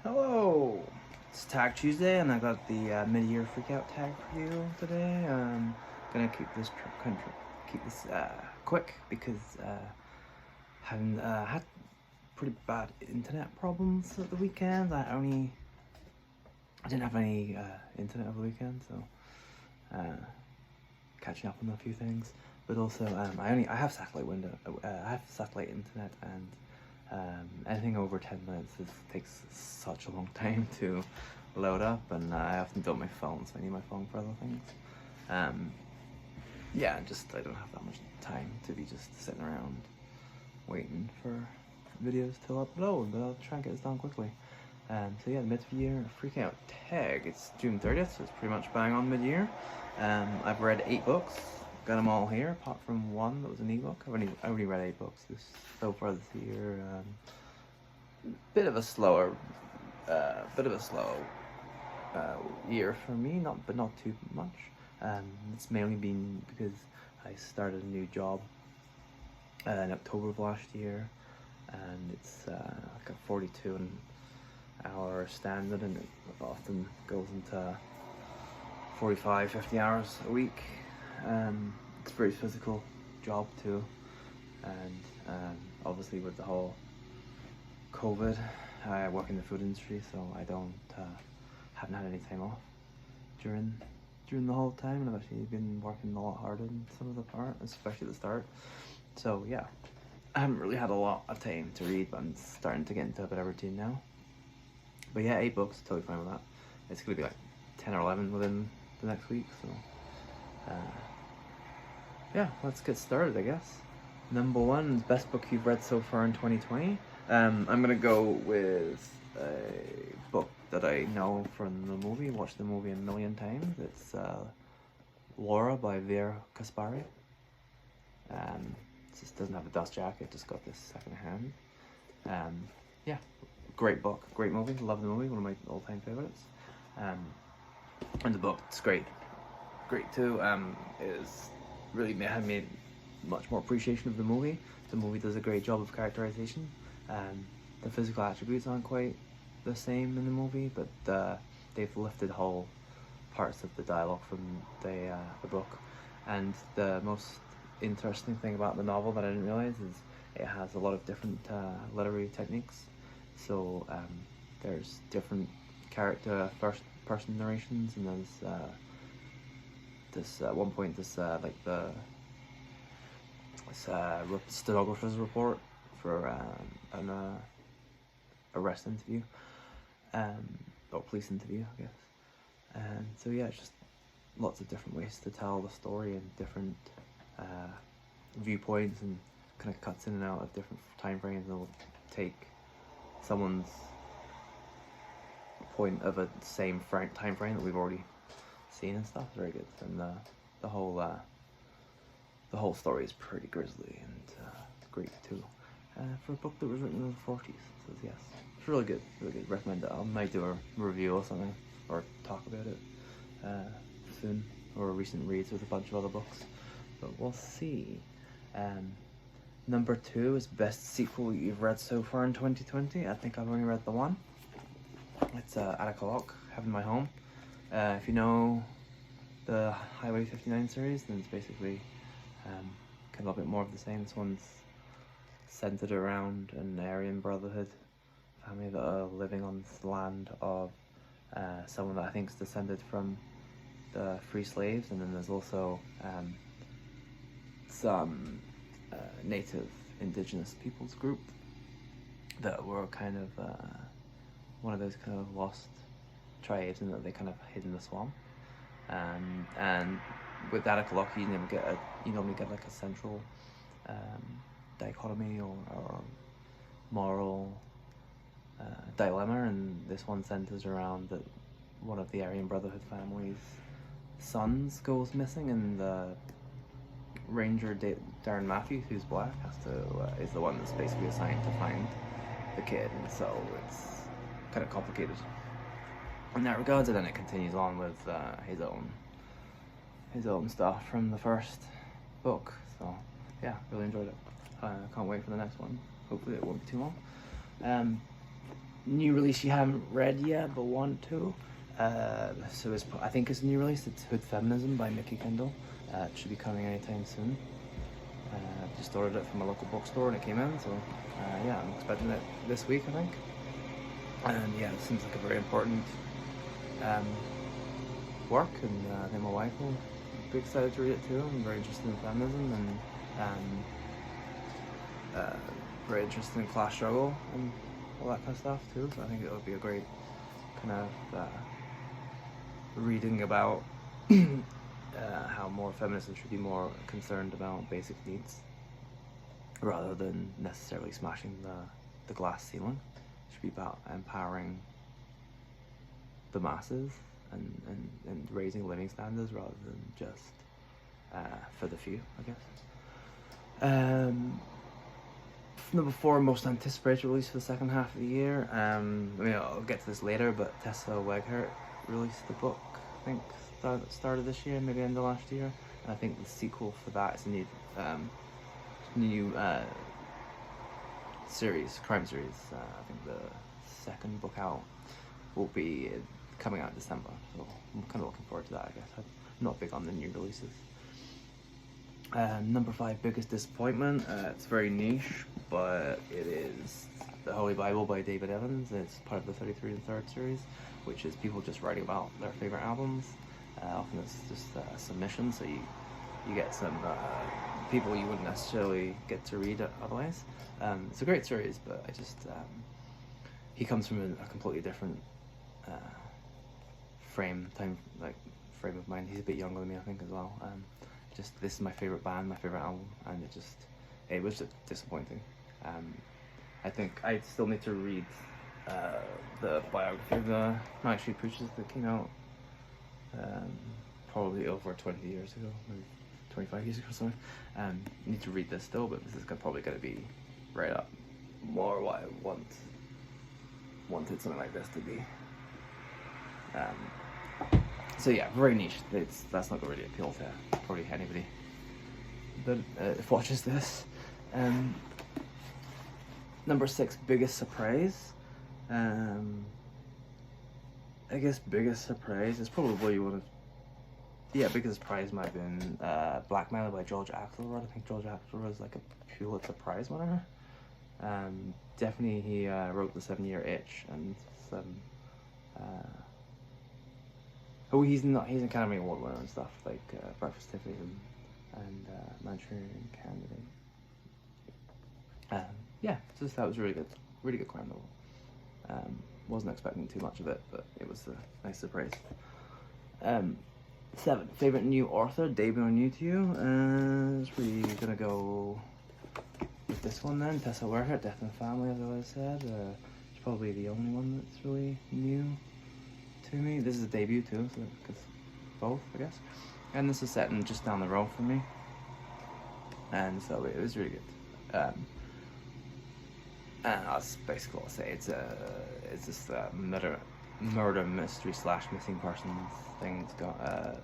Hello! It's Tag Tuesday and I got the mid-year freakout tag for you today. Gonna keep this quick because having had pretty bad internet problems at the weekend. I didn't have any internet over the weekend, so catching up on a few things. But also I have satellite internet, and anything over 10 minutes takes such a long time to load up, and I often do it on my phone, so I need my phone for other things. Yeah, I don't have that much time to be just sitting around waiting for videos to upload, but I'll try and get this done quickly. So yeah, the mid-year freakout tag, it's June 30th, so it's pretty much bang on mid-year. I've read 8 books, got them all here, apart from one that was an ebook. I only read 8 books so far this year. Bit of a slow year for me, but not too much. It's mainly been because I started a new job in October of last year, and it's like a 42-hour standard, and it often goes into 45, 50 hours a week. It's a very physical job too, and obviously with the whole COVID, I work in the food industry, so I haven't had any time off during the whole time, and I've actually been working a lot harder in some of the part, especially at the start. So yeah, I haven't really had a lot of time to read, but I'm starting to get into a bit of routine now. But yeah, 8 books, totally fine with that. It's gonna be like 10 or 11 within the next week, so yeah, let's get started, I guess. Number 1, best book you've read so far in 2020. I'm gonna go with a book that I know from the movie, watched the movie a million times. It's Laura by Vera Kaspari. It just doesn't have a dust jacket, just got this secondhand. Yeah, great book, great movie, love the movie, one of my all-time favorites. And the book, it's great too. Is really had made much more appreciation of the movie. The movie does a great job of characterization. The physical attributes aren't quite the same in the movie, but they've lifted whole parts of the dialogue from the book. And the most interesting thing about the novel that I didn't realize is it has a lot of different literary techniques. So there's different character first person narrations, and there's this at one point stenographer's report for an arrest interview, or police interview, I guess. And so yeah, it's just lots of different ways to tell the story, and different viewpoints, and kind of cuts in and out of different time frames. It'll take someone's point of a same time frame that we've already seen and stuff. Very good. And the whole story is pretty grisly and great too, for a book that was written in the 40s. So yes, it's really good, recommend it. I might do a review or something, or talk about it soon, or recent reads with a bunch of other books, but we'll see. Number 2 is best sequel you've read so far in 2020. I think I've only read the one. It's Attica Lock, Heaven My Home. If you know the Highway 59 series, then it's basically kind of a little bit more of the same. This one's centered around an Aryan Brotherhood family that are living on this land of someone that I think is descended from the free slaves, and then there's also some native indigenous peoples group that were kind of one of those kind of lost tribes, and that they kind of hid in the swamp. And with Attica Lock, you normally get like a central dichotomy or moral dilemma, and this one centers around that one of the Aryan Brotherhood family's sons goes missing, and the ranger Darren Matthews, who's black, is the one that's basically assigned to find the kid, and so it's kind of complicated in that regards. And then it continues on with his own stuff from the first book. So yeah, really enjoyed it. I can't wait for the next one. Hopefully it won't be too long. new release you haven't read yet but want to. So I think it's a new release. It's Hood Feminism by Mickey Kendall. It should be coming anytime soon. Just ordered it from a local bookstore and it came in, so yeah, I'm expecting it this week, I think. And yeah, it seems like a very important work, and I think my wife will be excited to read it too. I'm very interested in feminism and very interested in class struggle and all that kind of stuff too, so I think it would be a great kind of reading about how more feminists should be more concerned about basic needs rather than necessarily smashing the glass ceiling. It should be about empowering the masses and raising living standards rather than just for the few, I guess. Number 4, most anticipated release for the second half of the year. I mean, I'll get to this later, but Tessa Weghart released the book, I think, started this year, maybe end of last year. And I think the sequel for that is a new series, crime series. I think the second book out will be coming out in December, so I'm kind of looking forward to that, I guess. I'm not big on the new releases. Number 5, biggest disappointment. It's very niche, but it is The Holy Bible by David Evans. It's part of the 33 and Third series, which is people just writing about their favorite albums. Often it's just submissions, so you get some people you wouldn't necessarily get to read otherwise. It's a great series, but I just he comes from a completely different frame of mind. He's a bit younger than me, I think, as well. Just this is my favorite band, my favorite album, and it was just disappointing. I think I still need to read the biography of the Manic Street Preachers that came out probably over 20 years ago, maybe 25 years ago or something. I need to read this still, but this is probably going to be right up more what I wanted something like this to be. So yeah, very niche. That's not going to really appeal to probably anybody that watches this. Number 6, biggest surprise. I guess biggest surprise is probably biggest surprise might have been Blackmailer by George Axelrod. I think George Axelrod was like a Pulitzer Prize winner. Definitely he wrote The 7-Year Itch and some he's an Academy Award winner and stuff, like Breakfast Tiffany and Manchurian Candidate. Yeah, just that was really good crime novel. Wasn't expecting too much of it, but it was a nice surprise. 7, favorite new author, debut or new to you? It's really gonna go with this one then, Tessa Weghart, Death and Family, as I always said. It's probably the only one that's really new to me. This is a debut too, so because both, I guess. And this is set in just down the road from me, and so it was really good. And that's basically what I'll say. It's just a murder mystery / missing persons thing. It's got a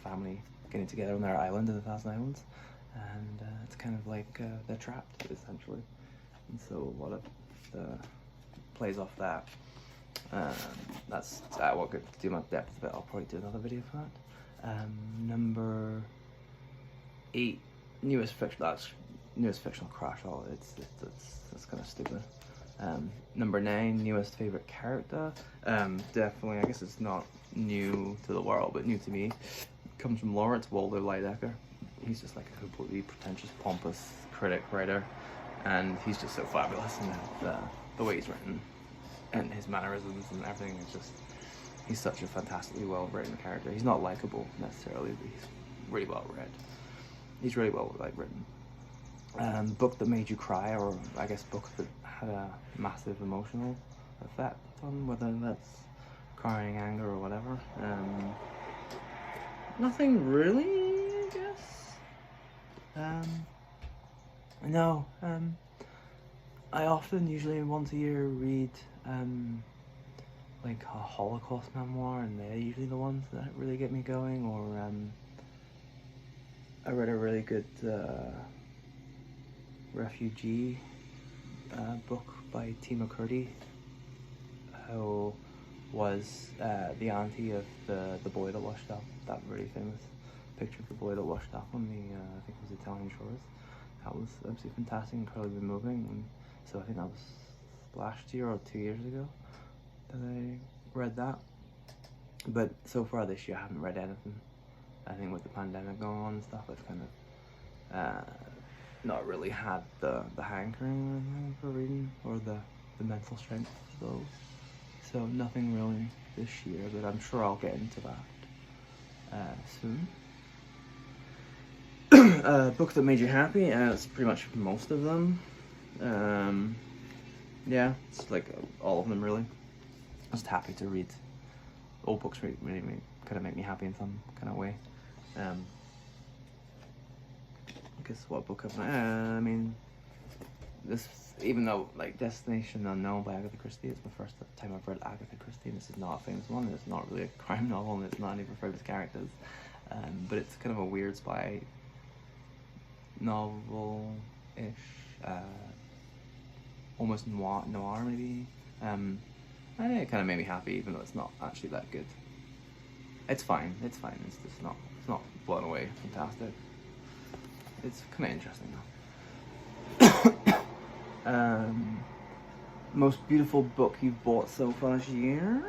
family getting together on their island in the Thousand Islands, and it's kind of like they're trapped essentially. And so a lot of plays off that. That's I won't get too much depth, but I'll probably do another video for that. Number 8, newest fictional crush. It's kind of stupid. Number 9, newest favorite character. Definitely, I guess it's not new to the world, but new to me. Comes from Lawrence Waldo Lydecker. He's just like a completely pretentious, pompous critic writer, and he's just so fabulous. And the way he's written, and his mannerisms and everything is just. He's such a fantastically well written character. He's not likable necessarily, but he's really well read. He's really well written. Book that made you cry, or I guess book that had a massive emotional effect on, whether that's crying, anger, or whatever. Nothing really, I guess. No. I often, usually once a year, read like a Holocaust memoir, and they're usually the ones that really get me going. Or I read a really good refugee book by T. McCurdy, who was the auntie of the boy that washed up, that really famous picture of the boy that washed up on the, I think it was Italian shores. That was absolutely fantastic, incredibly moving, and so I think that was last year or 2 years ago that I read that. But so far this year I haven't read anything. I think with the pandemic going on and stuff, I've kind of not really had the hankering or anything for reading, or the mental strength though. So nothing really this year, but I'm sure I'll get into that soon. Book that made you happy? It's pretty much most of them. Yeah, it's like all of them really. I was happy to read. Old books really kind of make me happy in some kind of way. I guess what book have I mean, this, even though like Destination Unknown by Agatha Christie, it's my first time I've read Agatha Christie, and this is not a famous one, it's not really a crime novel, and it's not any of her famous characters, but it's kind of a weird spy novel-ish, almost noir maybe, and it kind of made me happy, even though it's not actually that good. It's fine, it's just not, it's not blown away fantastic. It's kind of interesting though. Most beautiful book you've bought so far this year?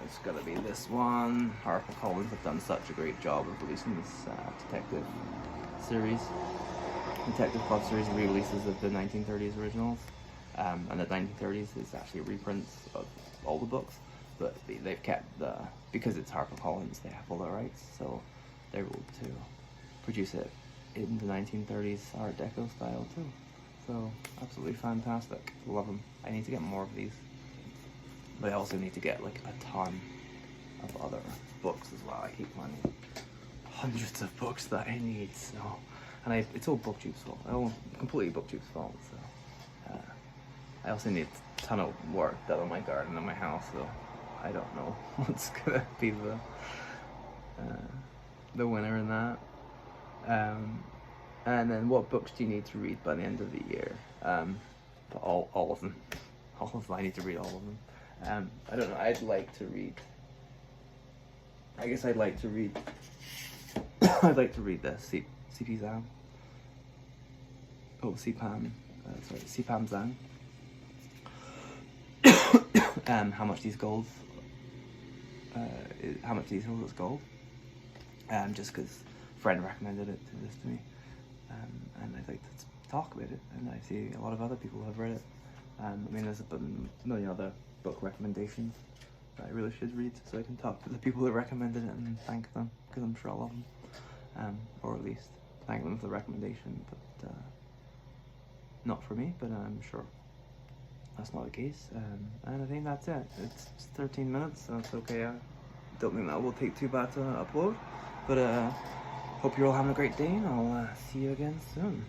It's gotta be this one. HarperCollins have done such a great job of releasing this detective club series, re-releases of the 1930s originals. And the 1930s is actually reprints of all the books, but they've kept because it's HarperCollins, they have all the rights, so they're able to produce it in the 1930s Art Deco style too. So absolutely fantastic. Love them. I need to get more of these, but I also need to get like a ton of other books as well. I keep finding hundreds of books that I need, so, and it's all BookTube's fault. Completely BookTube's fault. So I also need a ton of work done on my garden and my house, so I don't know what's gonna be the winner in that. And then what books do you need to read by the end of the year? All of them. All of them. I need to read all of them. I don't know. I'd like to read the CP Zhang. CPAM Zhang. How much these hills is gold. Just because a friend recommended this to me, and I'd like to talk about it, and I see a lot of other people have read it. I mean, there's a million other book recommendations that I really should read, so I can talk to the people that recommended it and thank them, because I'm sure I'll love them, or at least thank them for the recommendation, but not for me, but I'm sure that's not the case. And I think that's it. It's 13 minutes, so it's okay. I don't think that will take too bad to upload, but hope you're all having a great day, and I'll see you again soon.